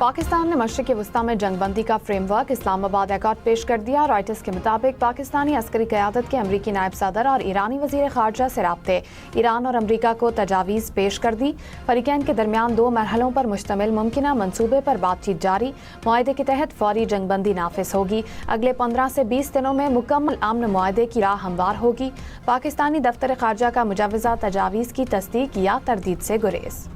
पाकिस्तान ने मशरिक़ वस्ता में जंगबंदी का फ्रेमवर्क इस्लामाबाद एकॉर्ड पेश कर दिया। रॉयटर्स के मुताबिक पाकिस्तानी अस्करी क़यादत के अमरीकी नायब सदर और ईरानी वज़ीर ख़ारजा से राब्ते ईरान और अमरीका को तजावीज़ पेश कर दी। फ़रीक़ैन के दरमियान 2 मरहलों पर मुश्तमिल मुमकिना मनसूबे पर बातचीत जारी। मुआहदे के तहत फौरी जंगबंदी नाफिज होगी। अगले 15 से 20 दिनों में मुकम्मल अमन मुआहदे की राह हमवार होगी। पाकिस्तानी दफ्तर ख़ारजा का मुजवज़ा तजावीज़ की तस्दीक या तरदीद से गुरेज।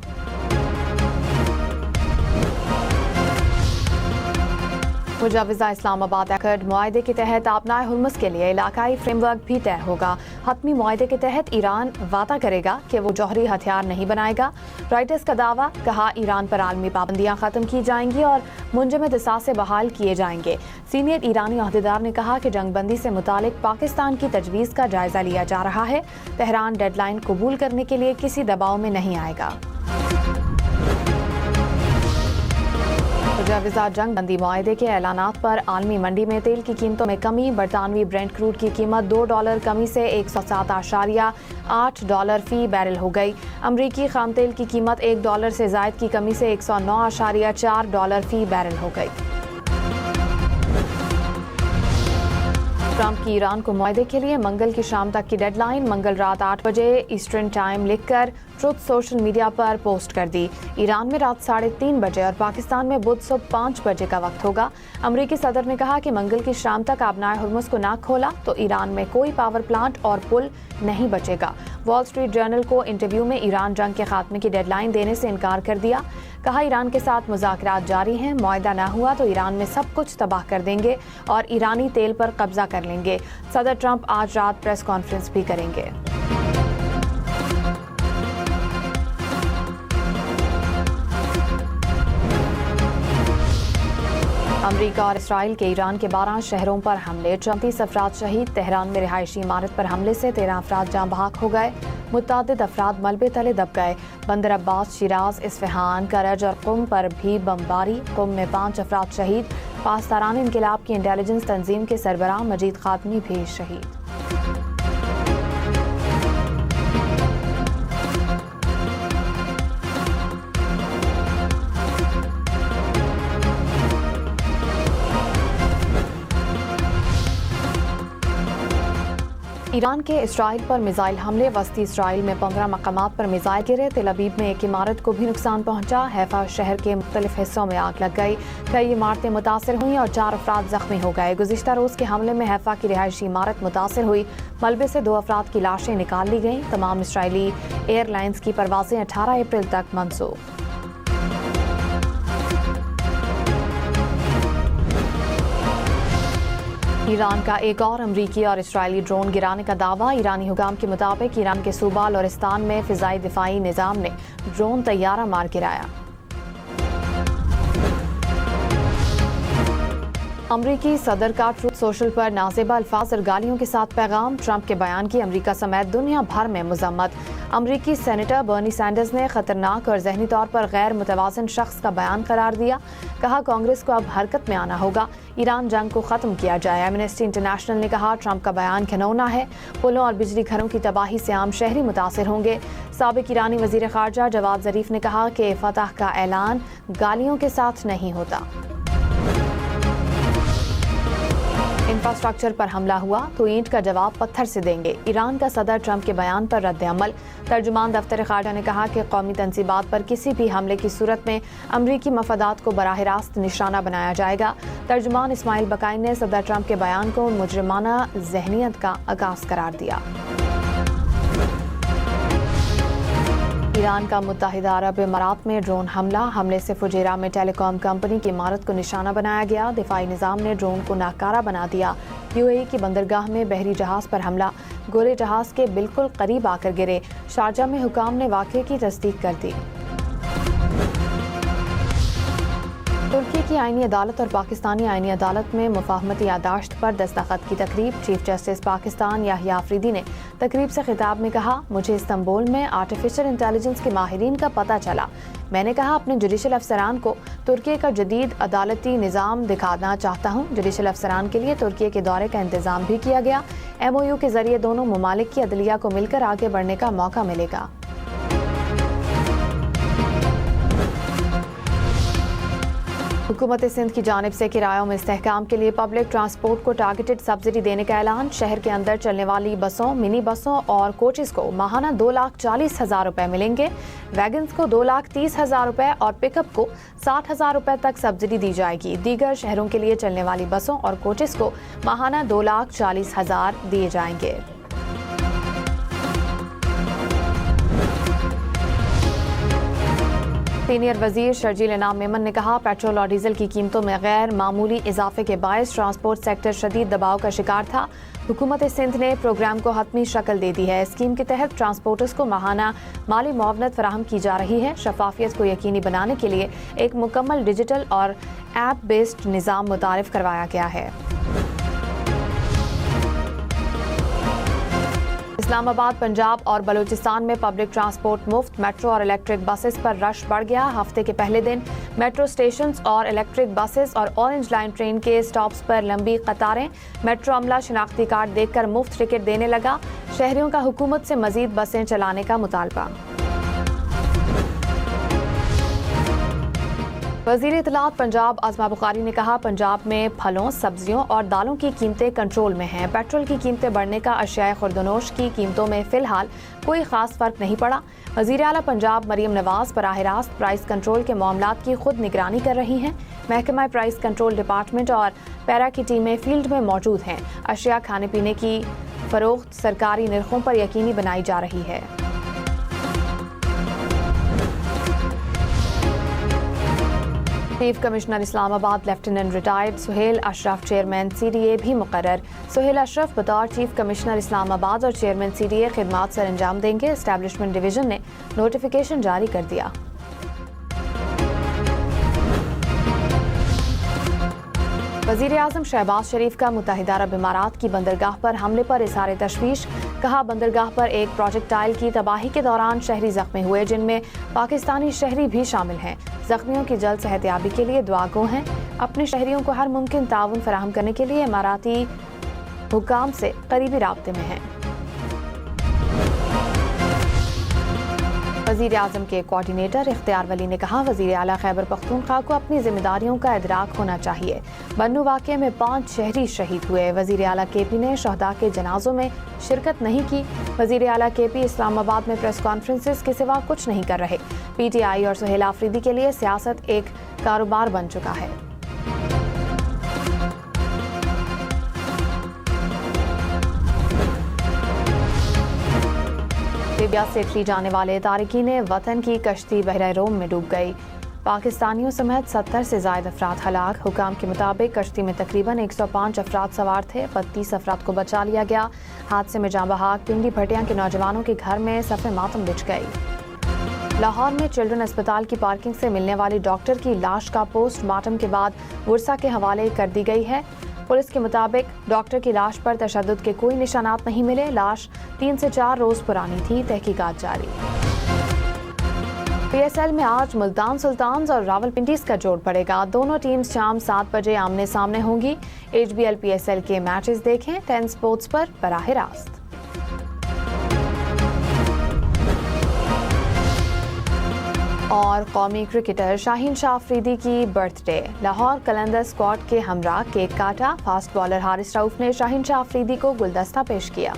मुजवज़ा इस्लामाबाद एकॉर्ड मुआहदे के तहत आबनाए हुर्मुज़ के लिए इलाकाई फ्रेमवर्क भी तय होगा। हतमी मुआहदे के तहत ईरान वादा करेगा कि वो जौहरी हथियार नहीं बनाएगा। रॉयटर्स का दावा, कहा ईरान पर आलमी पाबंदियाँ ख़त्म की जाएंगी और मुंजमद असासे बहाल किए जाएंगे। सीनियर ईरानी अहदेदार ने कहा कि जंगबंदी से मुतालिक पाकिस्तान की तजवीज़ का जायज़ा लिया जा रहा है। तेहरान डेडलाइन कबूल करने के लिए किसी दबाव में नहीं आएगा। मुजवज़ा जंगबंदी मुआहदे के ऐलानात पर आलमी मंडी में तेल की कीमतों में कमी। बरतानवी ब्रेंट क्रूड की कीमत $2 कमी से $107.8 फ़ी बैरल हो गई। अमरीकी खाम तेल की कीमत $1 से ज़ायद की कमी से $109.4 फ़ी बैरल हो गई। ट्रंप की ईरान को मुआहदे के लिए मंगल की शाम तक की डेडलाइन। मंगल रात 8 बजे ईस्टर्न टाइम लिखकर ट्रुथ सोशल मीडिया पर पोस्ट कर दी। ईरान में रात 3:30 बजे और पाकिस्तान में बुध सुबह 5 बजे का वक्त होगा। अमरीकी सदर ने कहा कि मंगल की शाम तक आबनाए हुर्मुज़ को ना खोला तो ईरान में कोई पावर प्लांट और पुल नहीं बचेगा। वॉल स्ट्रीट जर्नल को इंटरव्यू में ईरान जंग के खात्मे की डेडलाइन देने से इनकार कर दिया। कहा, ईरान के साथ मुज़ाकरात जारी हैं। मुआहदा ना हुआ तो ईरान में सब कुछ तबाह कर देंगे और ईरानी तेल पर कब्जा कर लेंगे। सदर ट्रंप आज रात प्रेस कॉन्फ्रेंस भी करेंगे। अमरीका और इसराइल के ईरान के 12 शहरों पर हमले, 34 अफराद शहीद। तेहरान में रिहायशी इमारत पर हमले से 13 अफराद जाँ बहक हो गए। मुतअद्दिद अफराद मलबे तले दब गए। बंदर अब्बास, शिराज, इस्फहान, करज और कुम पर भी बमबारी। कुम में 5 अफराद शहीद। पासदारान इनकलाब की इंटेलिजेंस तंजीम के सरबराह मजीद खातमी भी शहीद। ईरान के इसराइल पर मिसाइल हमले। वस्ती इसराइल में 15 मकामात पर मिसाइल गिरे। तेल अबीब में एक इमारत को भी नुकसान पहुंचा। हैफा शहर के मुख्तलिफ हिस्सों में आग लग गई। कई इमारतें मुतासर हुई और 4 अफराद जख्मी हो गए। गुज़िश्ता रोज़ के हमले में हैफा की रिहायशी इमारत मुतासर हुई। मलबे से 2 अफराद की लाशें निकाल ली गईं। तमाम इसराइली एयरलाइंस की परवाजें 18 अप्रैल तक मंसूख। ईरान का एक और अमरीकी और इसराइली ड्रोन गिराने का दावा। ईरानी हुकाम के मुताबिक ईरान के सूबा लोरिस्तान में फ़िज़ाई दिफाई निज़ाम ने ड्रोन तैयारा मार गिराया। अमरीकी सदर का ट्रुथ सोशल पर नाज़ेबा अल्फाज और गालियों के साथ पैगाम। ट्रंप के बयान की अमरीका समेत दुनिया भर में मज़म्मत। अमरीकी सेनेटर बर्नी सैंडर्स ने खतरनाक और ज़हनी तौर पर गैर मुतवाज़िन शख्स का बयान करार दिया। कहा, कांग्रेस को अब हरकत में आना होगा। ईरान जंग को ख़त्म किया जाए। एमनेस्टी इंटरनेशनल ने कहा, ट्रंप का बयान घिनौना है। पुलों और बिजली घरों की तबाही से आम शहरी मुतासिर होंगे। साबिक ईरानी वज़ीर ख़ारजा जवाद ज़रीफ ने कहा कि फतह का ऐलान गालियों के साथ नहीं होता। इंफ्रास्ट्रक्चर पर हमला हुआ तो ईंट का जवाब पत्थर से देंगे। ईरान का सदर ट्रंप के बयान पर रद्द अमल। तर्जुमान दफ्तर ख़ारजा ने कहा कि कौमी तंसीबात पर किसी भी हमले की सूरत में अमरीकी मफादात को बराह रास्त निशाना बनाया जाएगा। तर्जुमान इस्माइल बकाई ने सदर ट्रंप के बयान को मुजरिमाना ज़हनियत का आगाज़ करार दिया। ईरान का मुत्तहिदा अरब इमारात में ड्रोन हमले से फुजेरा में टेलीकॉम कंपनी की इमारत को निशाना बनाया गया। दिफाई निज़ाम ने ड्रोन को नाकारा बना दिया। यूएई की बंदरगाह में बहरी जहाज़ पर हमला। गोले जहाज़ के बिल्कुल करीब आकर गिरे। शारजा में हुकाम ने वाक़े की तस्दीक कर दी। तुर्की की आईनी अदालत और पाकिस्तानी आईनी अदालत में मुफाहमती यादाश्त पर दस्तखत की तकरीब। चीफ जस्टिस पाकिस्तान याहिया अफरीदी ने तकरीब से खिताब में कहा, मुझे इस्तांबुल में आर्टिफिशियल इंटेलिजेंस के माहिरीन का पता चला। मैंने कहा, अपने जुडिशल अफसरान को तुर्की का जदीद अदालती निज़ाम दिखाना चाहता हूँ। जुडिशल अफसरान के लिए तुर्की के दौरे का इंतज़ाम भी किया गया। MOU के जरिए दोनों ममालिक की अदलिया को मिलकर आगे बढ़ने का मौका मिलेगा। हुकूमत सिंध की जानिब से किरायों में इस्तेहकाम के लिए पब्लिक ट्रांसपोर्ट को टारगेटेड सब्सिडी देने का ऐलान। शहर के अंदर चलने वाली बसों, मिनी बसों और कोचेस को माहाना 2,40,000 रुपए मिलेंगे। वैगन्स को 2,30,000 रुपए और पिकअप को 60,000 रुपए तक सब्सिडी दी जाएगी। दीगर शहरों के लिए चलने वाली बसों और कोचेस को माहाना 2,40,000 दिए जाएंगे। सीनियर वजीर शर्जील इनाम मेमन ने कहा, पेट्रोल और डीजल की कीमतों में गैर मामूली इजाफे के बायस ट्रांसपोर्ट सेक्टर शदीद दबाव का शिकार था। हुकूमत सिंध ने प्रोग्राम को हतमी शक्ल दे दी है। स्कीम के तहत ट्रांसपोर्टर्स को माहाना माली मुआवनत फराहम की जा रही है। शफाफियत को यकीनी बनाने के लिए एक मुकम्मल डिजिटल और ऐप बेस्ड निज़ाम मुतारिफ करवाया गया है। इस्लामाबाद, पंजाब और बलूचिस्तान में पब्लिक ट्रांसपोर्ट मुफ्त। मेट्रो और इलेक्ट्रिक बसेस पर रश बढ़ गया। हफ्ते के पहले दिन मेट्रो स्टेशंस और इलेक्ट्रिक बसेस और ऑरेंज लाइन ट्रेन के स्टॉप्स पर लंबी कतारें। मेट्रो अमला शिनाख्ती कार्ड देखकर मुफ्त टिकट देने लगा। शहरियों का हुकूमत से मजीद बसें चलाने का मुतालबा। वज़ीर इत्तलात पंजाब आज़मा बुखारी ने कहा, पंजाब में फलों, सब्जियों और दालों की कीमतें कंट्रोल में हैं। पेट्रोल की कीमतें बढ़ने का अशियाए खुर्दनोश की कीमतों में फ़िलहाल कोई ख़ास फ़र्क नहीं पड़ा। वज़ीर आला पंजाब मरीम नवाज़ बराह रास्त प्राइस कंट्रोल के मामलात की खुद निगरानी कर रही हैं। महकमा प्राइस कंट्रोल डिपार्टमेंट और पैरा की टीमें फील्ड में मौजूद हैं। अशिया खाने पीने की फ़रोख्त सरकारी निर्खों पर यकीनी बनाई जा रही है। Chief commissioner Islamabad lieutenant retired Suhail Ashraf chairman CDA भी मुकर्रर। सुहेल अशरफ बतौर चीफ कमिश्नर इस्लामाबाद और चेयरमैन CDA खिदमात सर अंजाम देंगे। एस्टैब्लिशमेंट डिवीजन ने नोटिफिकेशन जारी कर दिया। वज़ीर आज़म शहबाज शरीफ का मुत्तहिदा अरब इमारात की बंदरगाह पर हमले पर इज़हार तशवीश। कहा, बंदरगाह पर एक प्रोजेक्टाइल की तबाही के दौरान शहरी ज़ख्मी हुए, जिनमें पाकिस्तानी शहरी भी शामिल हैं। ज़ख्मियों की जल्द सेहतयाबी के लिए दुआगो हैं। अपने शहरियों को हर मुमकिन ताउन फराहम करने के लिए इमाराती हुकाम से करीबी राब्ते में हैं। वज़ीर आज़म के कोऑर्डिनेटर इख्तियार वली ने कहा, वज़ीर आला खैबर पख्तूनख्वा को अपनी जिम्मेदारियों का इदराक होना चाहिए। बन्नू वाक़े में 5 शहरी शहीद हुए। वज़ीर आला KP ने शहदा के जनाजों में शिरकत नहीं की। वज़ीर आला KP इस्लामाबाद में प्रेस कॉन्फ्रेंसेस के सिवा कुछ नहीं कर रहे। PTI और सुहेल आफरीदी के लिए सियासत एक कारोबार बन चुका है। लीबिया से इटली जाने वाले तारिकीन वतन की कश्ती बहरे रोम में डूब गई। पाकिस्तानियों समेत 70 से ज़ायद अफराद हलाक। हुकाम के मुताबिक कश्ती में तकरीबन 105 अफराद सवार थे। 32 अफराद को बचा लिया गया। हादसे में जाँ बहाक पिंडी भटिया के नौजवानों के घर में सफ़े मातम बिछ गई। लाहौर में चिल्ड्रन अस्पताल की पार्किंग से मिलने वाली डॉक्टर की लाश का पोस्टमार्टम के बाद वर्सा के हवाले कर दी गई है। पुलिस के मुताबिक डॉक्टर की लाश पर तशद्दुद के कोई निशानात नहीं मिले। लाश 3 से 4 रोज पुरानी थी। तहकीकात जारी। PSL में आज मुल्तान सुल्तान्स और रावलपिंडीज का जोड़ पड़ेगा। दोनों टीम्स शाम 7 बजे आमने सामने होंगी। HBL PSL के मैचेस देखें 10 स्पोर्ट्स पर बराह रास्त। और कौमी क्रिकेटर शाहीन शाह अफरीदी की बर्थडे। लाहौर कलंदर स्क्वाड के हमरा केक काटा। फास्ट बॉलर हारिस रऊफ ने शाहीन शाह अफरीदी को गुलदस्ता पेश किया।